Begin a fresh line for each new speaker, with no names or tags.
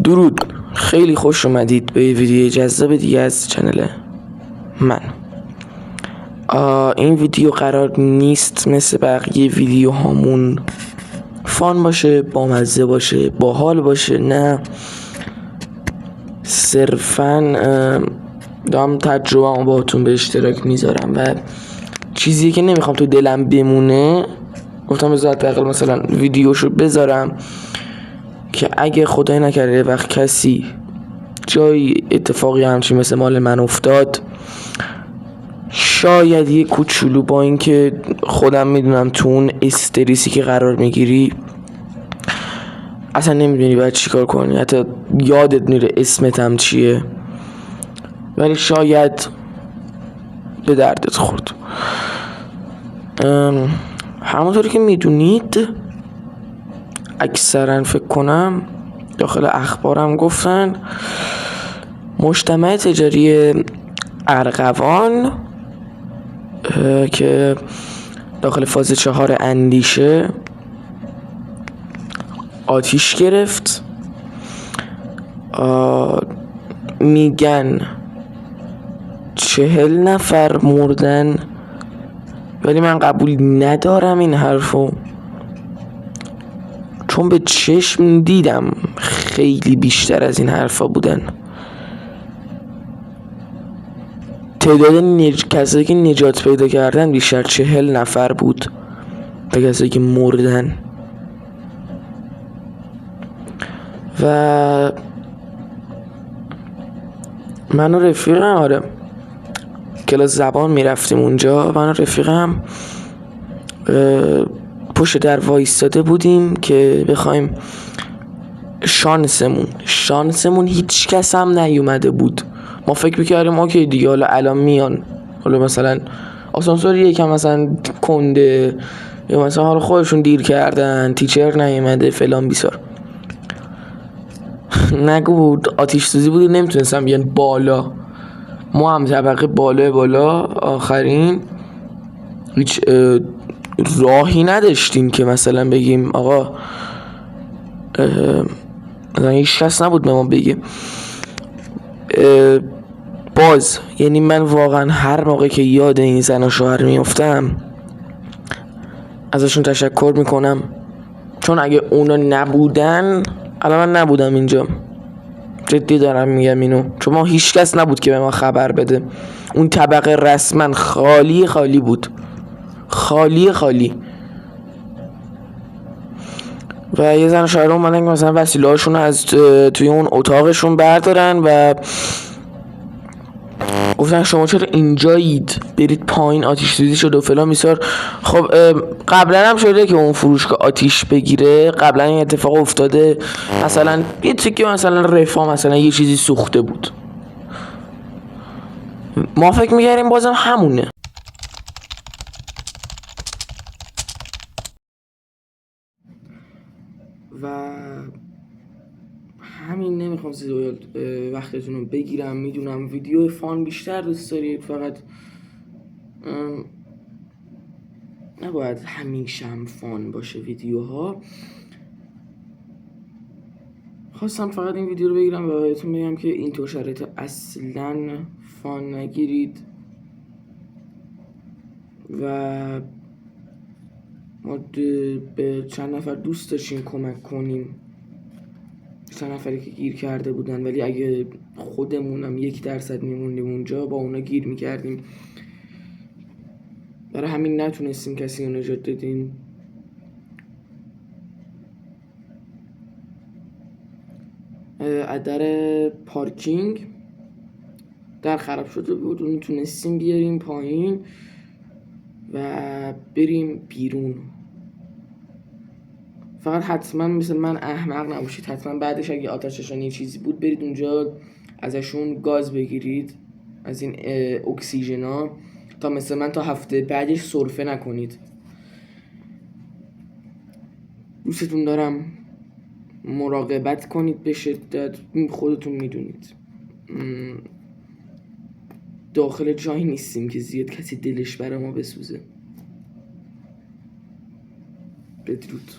درود، خیلی خوش اومدید به ویدیو جذاب دیگه از چنل من. این ویدیو قرار نیست مثل بقیه ویدیو هامون فان باشه، بامزه باشه، باحال باشه. نه، صرفا دارم تجربه‌مو باهاتون به اشتراک میذارم و چیزی که نمیخوام تو دلم بمونه گفتم بذار حداقل مثلا ویدیوشو بذارم که اگه خدای نکرده وقت کسی جایی اتفاقی همچین مثل مال من افتاد، شاید یه کوچولو با اینکه خودم میدونم تو اون استرسی که قرار میگیری اصلا نمیدونی باید چیکار کنی، حتی یادت میره اسمت هم چیه، ولی شاید به دردت خورد. همونطوری که میدونید اکثرا فکر کنم داخل اخبارم گفتن مجتمع تجاری ارغوان که داخل فاز 4 اندیشه آتیش گرفت. میگن 40 نفر مردن، ولی من قبول ندارم این حرفو، چون به چشم دیدم خیلی بیشتر از این حرفا بودن. تعداد کسایی که نجات پیدا کردن بیشتر 40 نفر بود تا کسایی که مردن. و من و رفیقم کلاس زبان میرفتیم اونجا، من و رفیقم پشت در وایستاده بودیم که بخوایم شانسمون هیچ کس هم نیومده بود. ما فکر میکردیم اوکی دیگه، حالا الان میان، حالا مثلا آسانسور یکم مثلا کنده یا مثلا حالا خودشون دیر کردن، تیچر نیومده فلان بیسار. نگو آتیش سوزی بود، نمیتونستم بیان بالا. ما هم طبقه بالا آخرین هیچ راهی نداشتیم که مثلا بگیم آقا مثلا هیچ کس نبود به ما بگه. باز یعنی من واقعا هر موقع که یاد این زن و شوهر میافتم ازشون تشکر میکنم، چون اگه اونا نبودن الان من نبودم اینجا. جدی دارم میگم اینو، چون ما هیچ کس نبود که به ما خبر بده. اون طبقه رسما خالی بود، خالی. و یه زن شاعر اومدن که مثلا وسیله هاشون از توی اون اتاقشون بردارن و گفتن شما چرا اینجایید، برید پایین، آتیش سوزی شده و فلان میسار. خب قبلا هم شده که اون فروشگاه آتیش بگیره، قبلا این اتفاق افتاده، مثلا یه تیکه مثلا رفاه مثلا یه چیزی سوخته بود، ما فکر میکردیم بازم همونه. و همین، نمیخوام زیاد وقتتون رو بگیرم. میدونم ویدیو فان بیشتر دوست دارید، فقط نباید همیشه هم فان باشه ویدیوها. خواستم فقط این ویدیو رو بگیرم و بهتون بگم که این تو شرایط اصلا فان نگیرید و ما به چند نفر دوست داشتیم کمک کنیم، چند نفری که گیر کرده بودن، ولی اگه خودمونم 1% میموندیم اونجا با اونا گیر میکردیم، برای همین نتونستیم کسی رو نجات دادیم. از در پارکینگ در خراب شده بود، اون تونستیم بیاریم پایین و بریم بیرون. فقط حتما مثل من احمق نباشید، حتما بعدش اگه آتش‌نشانی چیزی بود برید اونجا ازشون گاز بگیرید، از این اکسیژنا، تا مثل من تا هفته بعدش سرفه نکنید. دوستتون دارم، مراقبت کنید به شدت، خودتون میدونید داخل جایی نیستیم که زیاد کسی دلش برای ما بسوزه. بدرود.